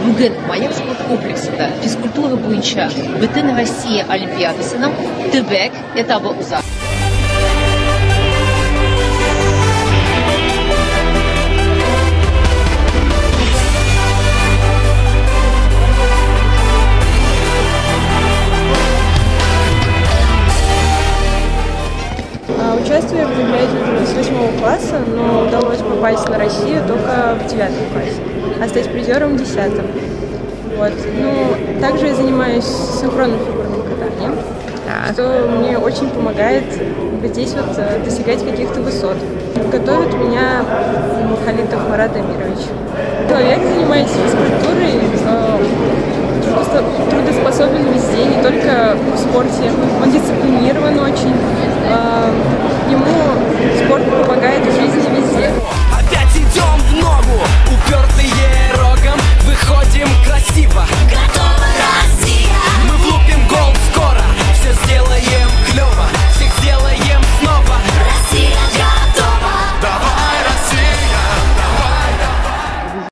Бүгін Маяк спорт комплексында физкультура бойынша Бүтін Россия Олимпиадасының төбәк этабы уза. Участвую в Олимпиаде с 8 класса, но удалось попасть на Россию только в 9 классе, а стать призером в 10. Вот. Ну, также я занимаюсь синхронным фигурным катанием, что мне очень помогает здесь вот достигать каких-то высот. Готовит меня Халитов Марат Амирович. Человек, занимается физкультурой, просто трудоспособен везде, не только в спорте. Он дисциплинирован очень. Ему спорт помогает